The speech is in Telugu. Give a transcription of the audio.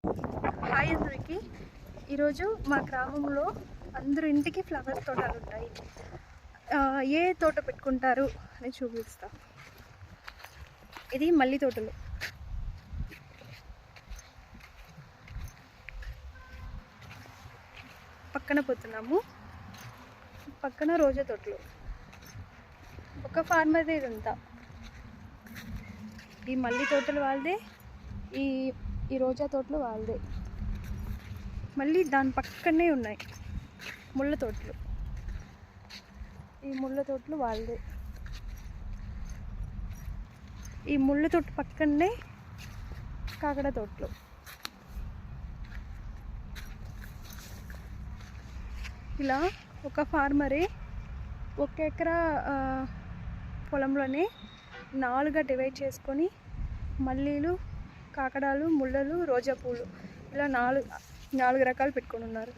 హాయ్ అందరికి. ఈరోజు మా గ్రామంలో అందరి ఇంటికి ఫ్లవర్ తోటలు ఉంటాయి. ఏ తోట పెట్టుకుంటారు అని చూపిస్తా. ఇది మల్లి తోటలు. పక్కన పోతున్నాము. పక్కన రోజా తోటలు. ఒక ఫార్మర్ ఇదంతా. ఈ మల్లి తోటలు వాళ్ళదే, ఈ రోజా తోటలు వాళ్ళదే. మళ్ళీ దాని పక్కనే ఉన్నాయి ముళ్ళ తోటలు. ఈ ముళ్ళ తోటలు వాళ్ళదే. ఈ ముళ్ళ తోట పక్కనే కాకడ తోటలు. ఇలా ఒక ఫార్మరే 1 ఎకరా పొలంలోనే 4గా డివైడ్ చేసుకొని మల్లీలు, కాకడాలు, ముళ్ళలు, రోజా పూలు ఇలా 4 రకాలు పెట్టుకొని ఉన్నారు.